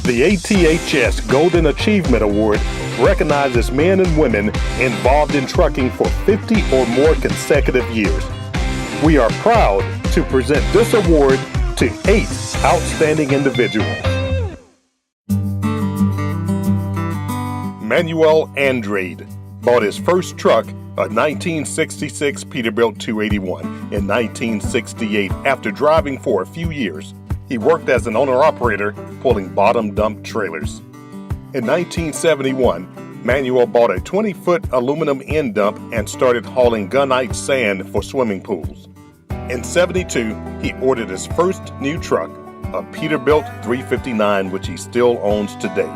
The ATHS Golden Achievement Award recognizes men and women involved in trucking for 50 or more consecutive years. We are proud to present this award to 8 outstanding individuals. Manuel Andrade bought his first truck, a 1966 Peterbilt 281, in 1968 after driving for a few years. He worked as an owner-operator pulling bottom dump trailers. In 1971, Manuel bought a 20-foot aluminum end dump and started hauling gunite sand for swimming pools. In '72, he ordered his first new truck, a Peterbilt 359, which he still owns today.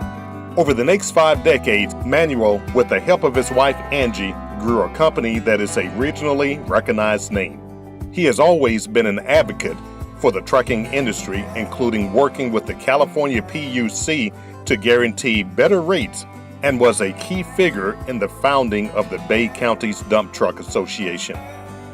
Over the next 5 decades, Manuel, with the help of his wife Angie, grew a company that is a regionally recognized name. He has always been an advocate for the trucking industry, including working with the California PUC to guarantee better rates, and was a key figure in the founding of the Bay Counties Dump Truck Association.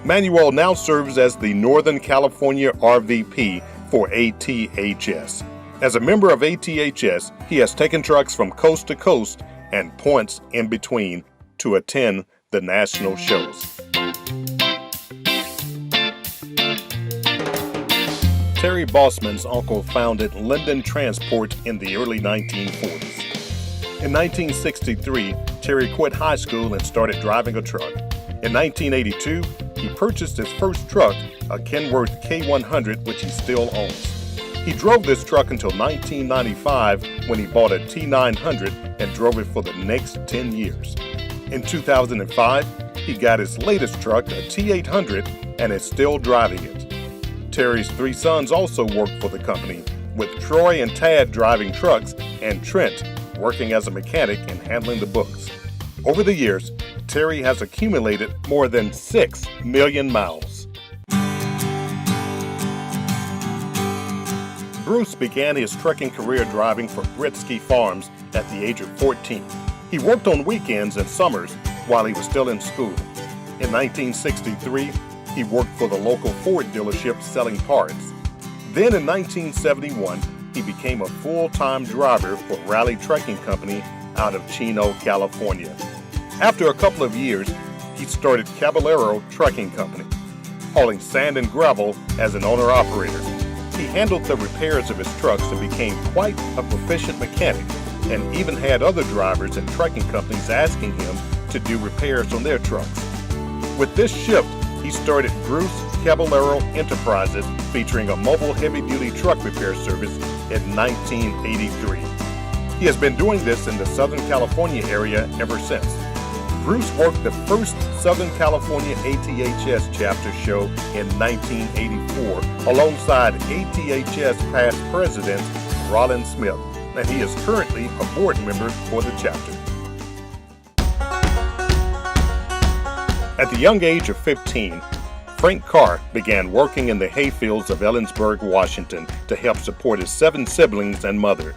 Manuel now serves as the Northern California RVP for ATHS. As a member of ATHS, he has taken trucks from coast to coast and points in between to attend the national shows. Terry Bossman's uncle founded Linden Transport in the early 1940s. In 1963, Terry quit high school and started driving a truck. In 1982, he purchased his first truck, a Kenworth K100, which he still owns. He drove this truck until 1995 when he bought a T900 and drove it for the next 10 years. In 2005, he got his latest truck, a T800, and is still driving it. Terry's 3 sons also work for the company, with Troy and Tad driving trucks and Trent working as a mechanic and handling the books. Over the years, Terry has accumulated more than 6 million miles. Bruce began his trucking career driving for Britsky Farms at the age of 14. He worked on weekends and summers while he was still in school. In 1963, he worked for the local Ford dealership selling parts. Then in 1971, he became a full-time driver for Raleigh Trucking Company out of Chino, California. After a couple of years, he started Caballero Trucking Company, hauling sand and gravel as an owner-operator. He handled the repairs of his trucks and became quite a proficient mechanic, and even had other drivers and trucking companies asking him to do repairs on their trucks. With this shift, he started Bruce Caballero Enterprises, featuring a mobile heavy-duty truck repair service in 1983. He has been doing this in the Southern California area ever since. Bruce worked the first Southern California ATHS chapter show in 1984 alongside ATHS past president Rollin Smith, and he is currently a board member for the chapter. At the young age of 15, Frank Carr began working in the hayfields of Ellensburg, Washington to help support his 7 siblings and mother.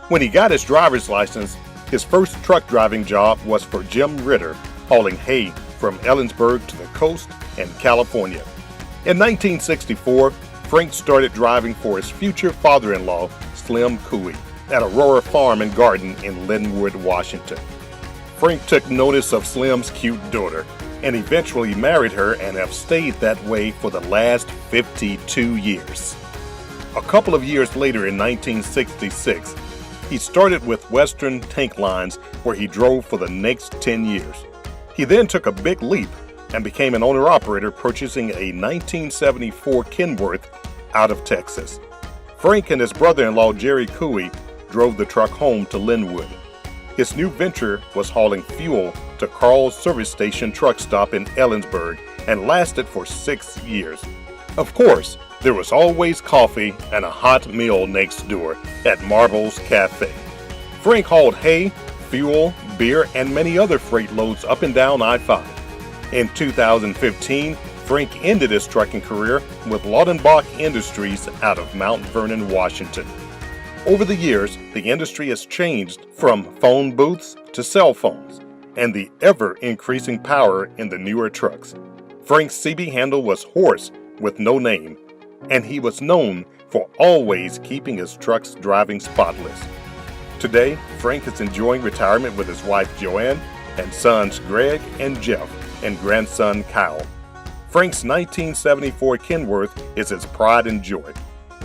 When he got his driver's license, his first truck driving job was for Jim Ritter, hauling hay from Ellensburg to the coast and California. In 1964, Frank started driving for his future father-in-law, Slim Cooey, at Aurora Farm and Garden in Linwood, Washington. Frank took notice of Slim's cute daughter and eventually married her and have stayed that way for the last 52 years. A couple of years later in 1966, he started with Western Tank Lines, where he drove for the next 10 years. He then took a big leap and became an owner-operator, purchasing a 1974 Kenworth out of Texas. Frank and his brother-in-law Jerry Cooey drove the truck home to Linwood. His new venture was hauling fuel to Carl's Service Station truck stop in Ellensburg and lasted for 6 years. Of course, there was always coffee and a hot meal next door at Marble's Cafe. Frank hauled hay, fuel, beer, and many other freight loads up and down I-5. In 2015, Frank ended his trucking career with Laudenbach Industries out of Mount Vernon, Washington. Over the years, the industry has changed from phone booths to cell phones, and the ever-increasing power in the newer trucks. Frank's CB handle was Horse with no name, and he was known for always keeping his trucks driving spotless. Today, Frank is enjoying retirement with his wife Joanne and sons Greg and Jeff and grandson Kyle. Frank's 1974 Kenworth is his pride and joy.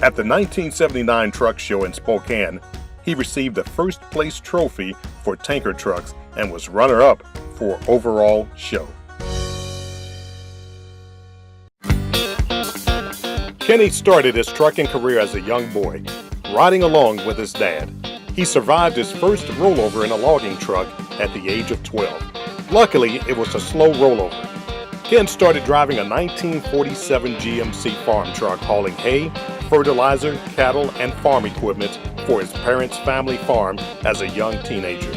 At the 1979 truck show in Spokane, he received a first place trophy for tanker trucks and was runner-up for overall show. Kenny started his trucking career as a young boy, riding along with his dad. He survived his first rollover in a logging truck at the age of 12. Luckily, it was a slow rollover. Ken started driving a 1947 GMC farm truck hauling hay, fertilizer, cattle, and farm equipment for his parents' family farm as a young teenager.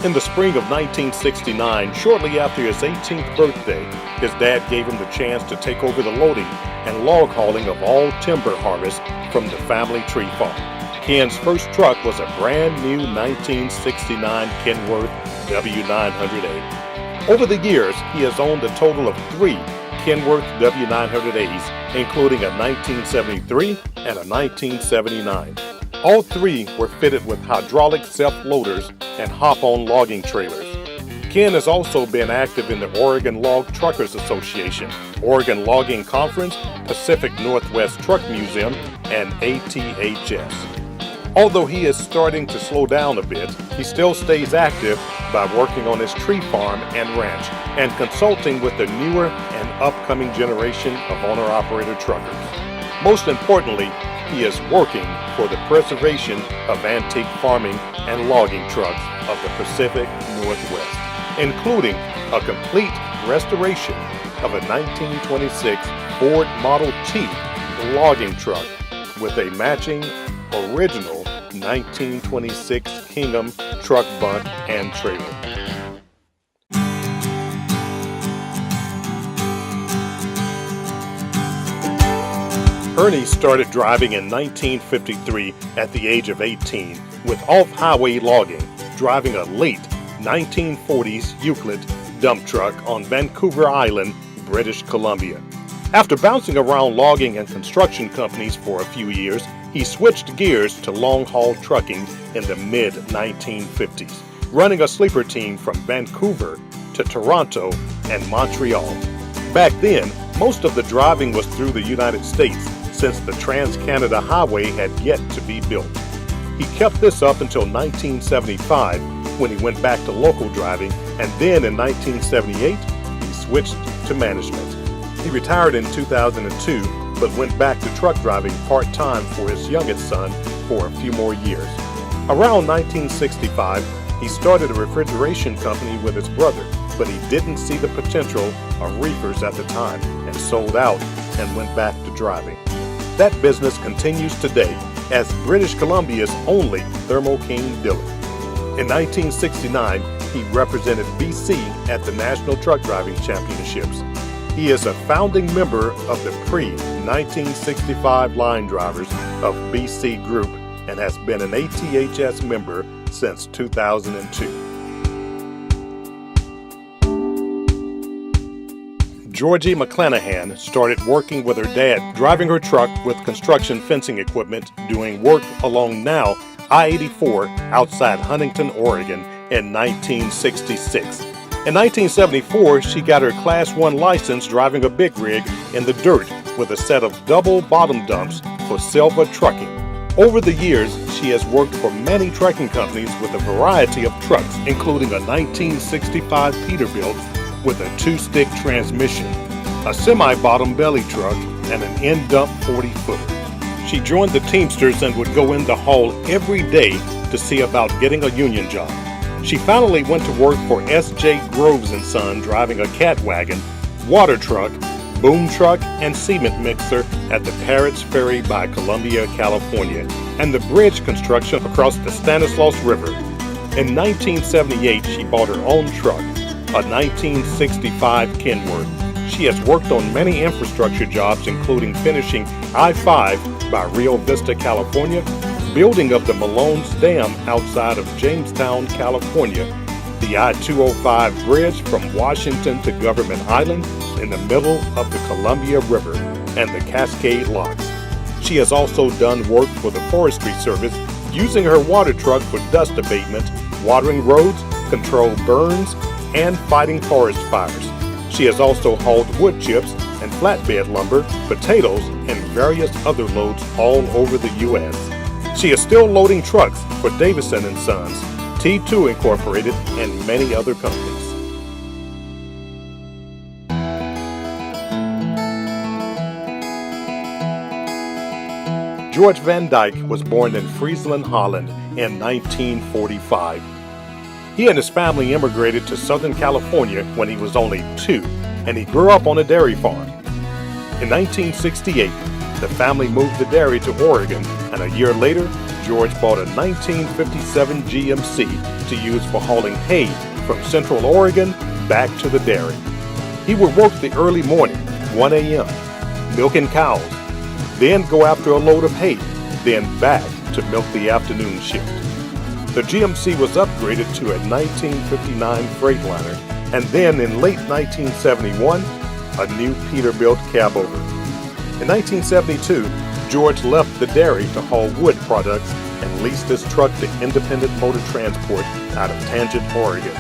In the spring of 1969, shortly after his 18th birthday, his dad gave him the chance to take over the loading and log hauling of all timber harvest from the family tree farm. Ken's first truck was a brand new 1969 Kenworth W900A. Over the years, he has owned a total of 3 Kenworth W900As, including a 1973 and a 1979. All 3 were fitted with hydraulic self-loaders and hop-on logging trailers. Ken has also been active in the Oregon Log Truckers Association, Oregon Logging Conference, Pacific Northwest Truck Museum, and ATHS. Although he is starting to slow down a bit, he still stays active by working on his tree farm and ranch and consulting with the newer and upcoming generation of owner-operator truckers. Most importantly, he is working for the preservation of antique farming and logging trucks of the Pacific Northwest, including a complete restoration of a 1926 Ford Model T logging truck with a matching original 1926 Kingham truck bunt and trailer. Ernie started driving in 1953 at the age of 18 with off-highway logging, driving a late 1940s Euclid dump truck on Vancouver Island, British Columbia. After bouncing around logging and construction companies for a few years, he switched gears to long-haul trucking in the mid-1950s, running a sleeper team from Vancouver to Toronto and Montreal. Back then, most of the driving was through the United States, since the Trans-Canada Highway had yet to be built. He kept this up until 1975, when he went back to local driving, and then in 1978, he switched to management. He retired in 2002, but went back to truck driving part-time for his youngest son for a few more years. Around 1965, he started a refrigeration company with his brother, but he didn't see the potential of reefers at the time and sold out and went back to driving. That business continues today as British Columbia's only Thermo King dealer. In 1969, he represented BC at the National Truck Driving Championships. He is a founding member of the pre-1965 line drivers of BC Group and has been an ATHS member since 2002. Georgie McClanahan started working with her dad, driving her truck with construction fencing equipment, doing work along now I-84 outside Huntington, Oregon in 1966. In 1974, she got her Class 1 license driving a big rig in the dirt with a set of double bottom dumps for Silva Trucking. Over the years, she has worked for many trucking companies with a variety of trucks, including a 1965 Peterbilt with a 2-stick transmission, a semi-bottom belly truck, and an end-dump 40-footer. She joined the Teamsters and would go in the hall every day to see about getting a union job. She finally went to work for S.J. Groves & Son driving a cat wagon, water truck, boom truck, and cement mixer at the Parrots Ferry by Columbia, California, and the bridge construction across the Stanislaus River. In 1978, she bought her own truck, a 1965 Kenworth. She has worked on many infrastructure jobs, including finishing I-5 by Rio Vista, California, building of the Malone's Dam outside of Jamestown, California, the I-205 bridge from Washington to Government Island in the middle of the Columbia River, and the Cascade Locks. She has also done work for the Forestry Service, using her water truck for dust abatement, watering roads, controlled burns, and fighting forest fires. She has also hauled wood chips and flatbed lumber, potatoes, and various other loads all over the U.S. She is still loading trucks for Davison & Sons, T2 Incorporated, and many other companies. George Van Dyke was born in Friesland, Holland in 1945. He and his family immigrated to Southern California when he was only 2, and he grew up on a dairy farm. In 1968, the family moved the dairy to Oregon, and a year later, George bought a 1957 GMC to use for hauling hay from Central Oregon back to the dairy. He would work the early morning, 1 a.m., milking cows, then go after a load of hay, then back to milk the afternoon shift. The GMC was upgraded to a 1959 Freightliner, and then in late 1971, a new Peterbilt cabover. In 1972, George left the dairy to haul wood products and leased his truck to Independent Motor Transport out of Tangent, Oregon.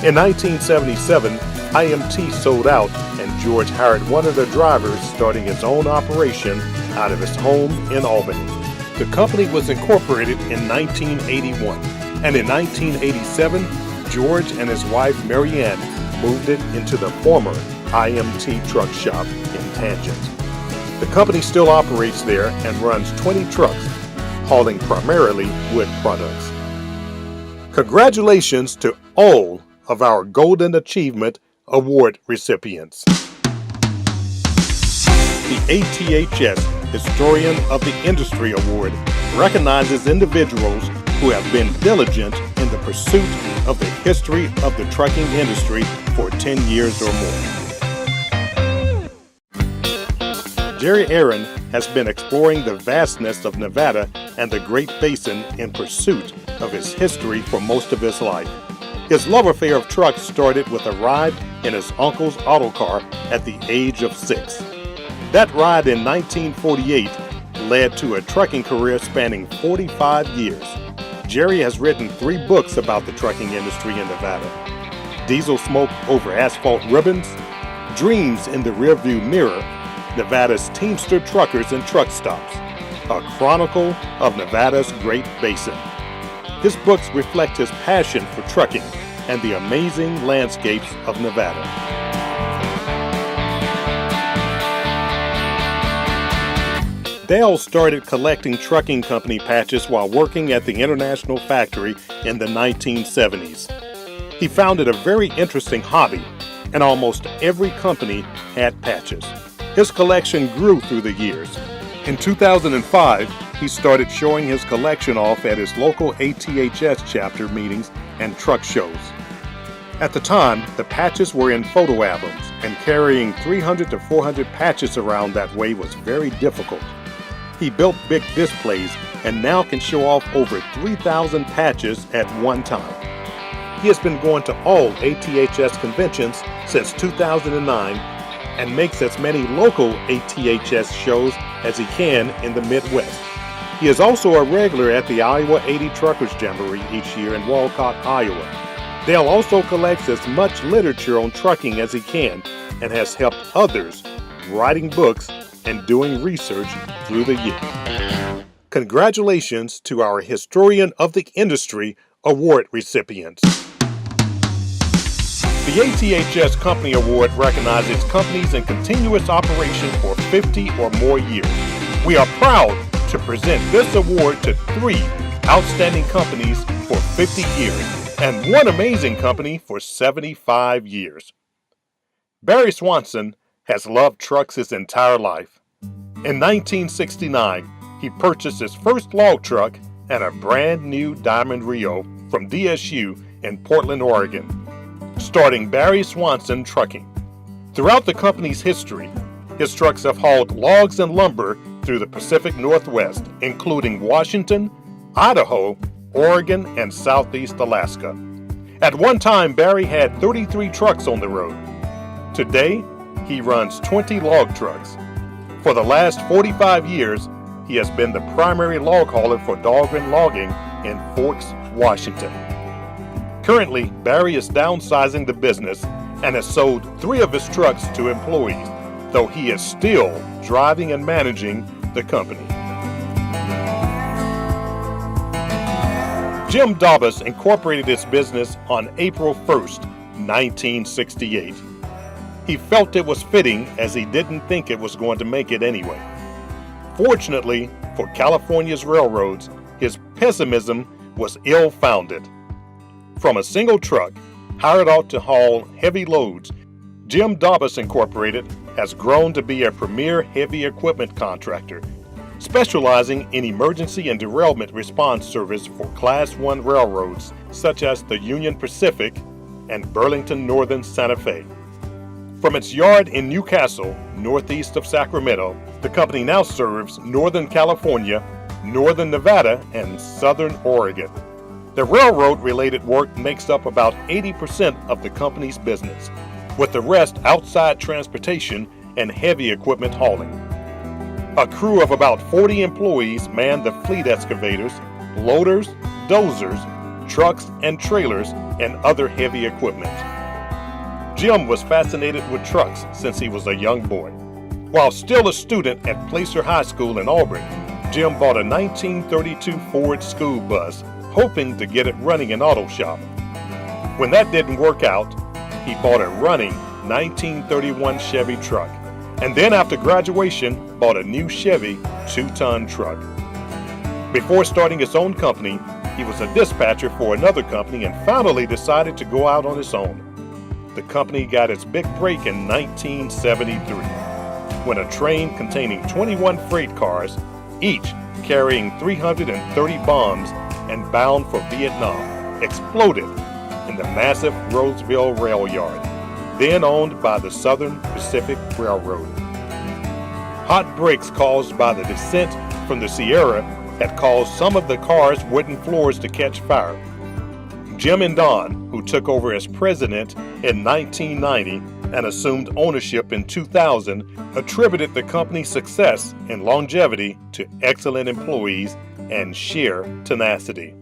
In 1977, IMT sold out, and George hired one of the drivers, starting his own operation out of his home in Albany. The company was incorporated in 1981, and in 1987, George and his wife Marianne moved it into the former IMT truck shop in Tangent. The company still operates there and runs 20 trucks, hauling primarily wood products. Congratulations to all of our Golden Achievement Award recipients. The ATHS Historian of the Industry Award recognizes individuals who have been diligent in the pursuit of the history of the trucking industry for 10 years or more. Jerry Aaron has been exploring the vastness of Nevada and the Great Basin in pursuit of its history for most of his life. His love affair of trucks started with a ride in his uncle's auto car at the age of 6. That ride in 1948 led to a trucking career spanning 45 years. Jerry has written 3 books about the trucking industry in Nevada: Diesel Smoke Over Asphalt Ribbons, Dreams in the Rearview Mirror, Nevada's Teamster Truckers and Truck Stops, a chronicle of Nevada's Great Basin. His books reflect his passion for trucking and the amazing landscapes of Nevada. Dale started collecting trucking company patches while working at the International Factory in the 1970s. He found it a very interesting hobby, and almost every company had patches. His collection grew through the years. In 2005, he started showing his collection off at his local ATHS chapter meetings and truck shows. At the time, the patches were in photo albums, and carrying 300 to 400 patches around that way was very difficult. He built big displays and now can show off over 3,000 patches at one time. He has been going to all ATHS conventions since 2009 and makes as many local ATHS shows as he can in the Midwest. He is also a regular at the Iowa 80 Truckers Jamboree each year in Walcott, Iowa. Dale also collects as much literature on trucking as he can and has helped others writing books and doing research through the year. Congratulations to our Historian of the Industry Award recipients. The ATHS Company Award recognizes companies in continuous operation for 50 or more years. We are proud to present this award to 3 outstanding companies for 50 years and 1 amazing company for 75 years. Barry Swanson has loved trucks his entire life. In 1969, he purchased his first log truck and a brand new Diamond Rio from DSU in Portland, Oregon, starting Barry Swanson Trucking. Throughout the company's history, his trucks have hauled logs and lumber through the Pacific Northwest, including Washington, Idaho, Oregon, and Southeast Alaska. At one time, Barry had 33 trucks on the road. Today, he runs 20 log trucks. For the last 45 years, he has been the primary log hauler for Dahlgren Logging in Forks, Washington. Currently, Barry is downsizing the business and has sold 3 of his trucks to employees, though he is still driving and managing the company. Jim Dobbs incorporated his business on April 1st, 1968. He felt it was fitting as he didn't think it was going to make it anyway. Fortunately for California's railroads, his pessimism was ill-founded. From a single truck, hired out to haul heavy loads, Jim Dobbs Incorporated has grown to be a premier heavy equipment contractor, specializing in emergency and derailment response service for Class I railroads such as the Union Pacific and Burlington Northern Santa Fe. From its yard in Newcastle, northeast of Sacramento, the company now serves Northern California, Northern Nevada, and Southern Oregon. The railroad-related work makes up about 80% of the company's business, with the rest outside transportation and heavy equipment hauling. A crew of about 40 employees man the fleet excavators, loaders, dozers, trucks and trailers, and other heavy equipment. Jim was fascinated with trucks since he was a young boy. While still a student at Placer High School in Auburn, Jim bought a 1932 Ford school bus, hoping to get it running in auto shop. When that didn't work out, he bought a running 1931 Chevy truck, and then after graduation bought a new Chevy 2-ton truck. Before starting his own company, he was a dispatcher for another company and finally decided to go out on his own. The company got its big break in 1973, when a train containing 21 freight cars, each carrying 330 bombs and bound for Vietnam, exploded in the massive Roseville Rail Yard, then owned by the Southern Pacific Railroad. Hot breaks caused by the descent from the Sierra had caused some of the cars' wooden floors to catch fire. Jim and Don, who took over as president in 1990 and assumed ownership in 2000, attributed the company's success and longevity to excellent employees and sheer tenacity.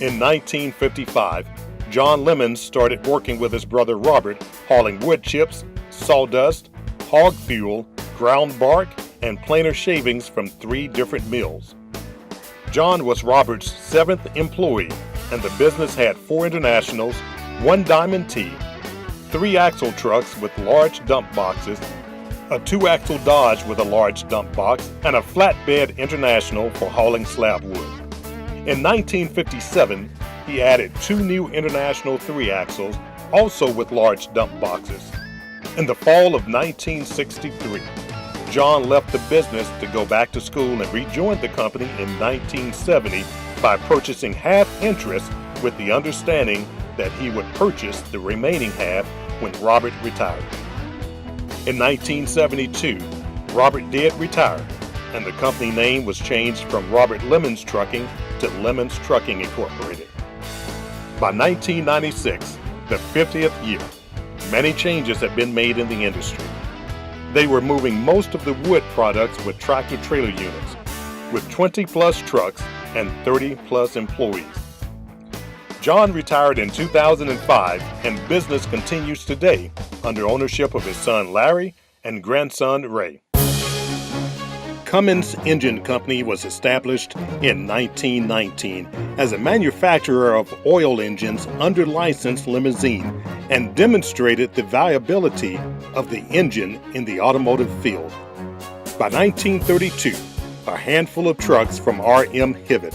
In 1955, John Lemons started working with his brother Robert, hauling wood chips, sawdust, hog fuel, ground bark, and planer shavings from 3 different mills. John was Robert's 7th employee, and the business had 4 Internationals, 1 Diamond T, 3 axle trucks with large dump boxes, a 2-axle Dodge with a large dump box, and a flatbed International for hauling slab wood. In 1957, he added 2 new International 3-axles, also with large dump boxes. In the fall of 1963, John left the business to go back to school and rejoined the company in 1970 by purchasing half interest with the understanding that he would purchase the remaining half when Robert retired. In 1972, Robert did retire, and the company name was changed from Robert Lemons Trucking to Lemons Trucking Incorporated. By 1996, the 50th year, many changes had been made in the industry. They were moving most of the wood products with tractor-trailer units, with 20-plus trucks and 30-plus employees. John retired in 2005, and business continues today under ownership of his son Larry and grandson Ray. Cummins Engine Company was established in 1919 as a manufacturer of oil engines under licensed limousine and demonstrated the viability of the engine in the automotive field. By 1932, a handful of trucks from R.M. Hibbett,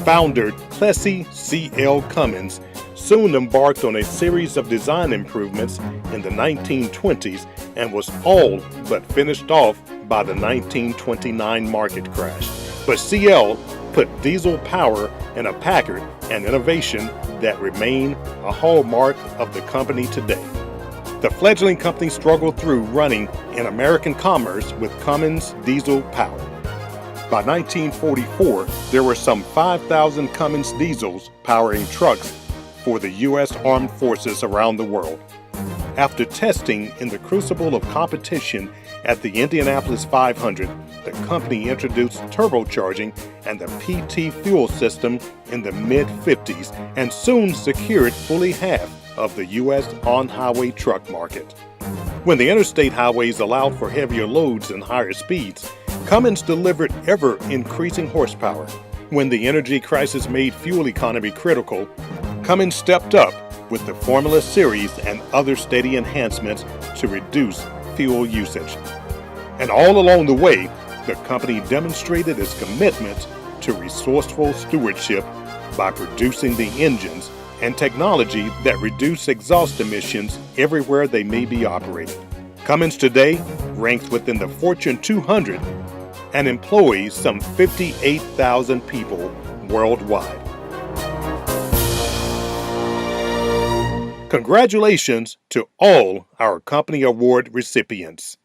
founder Plessy C.L. Cummins, soon embarked on a series of design improvements in the 1920s and was all but finished off by the 1929 market crash. But CL put diesel power in a Packard, an innovation that remain a hallmark of the company today. The fledgling company struggled through running in American commerce with Cummins diesel power. By 1944, there were some 5,000 Cummins diesels powering trucks for the U.S. Armed Forces around the world. After testing in the crucible of competition At the Indianapolis 500, the company introduced turbocharging and the PT fuel system in the mid-50s and soon secured fully half of the U.S. on-highway truck market. When the interstate highways allowed for heavier loads and higher speeds, Cummins delivered ever-increasing horsepower. When the energy crisis made fuel economy critical, Cummins stepped up with the Formula Series and other steady enhancements to reduce fuel usage. And all along the way, the company demonstrated its commitment to resourceful stewardship by producing the engines and technology that reduce exhaust emissions everywhere they may be operating. Cummins today ranks within the Fortune 200 and employs some 58,000 people worldwide. Congratulations to all our company award recipients.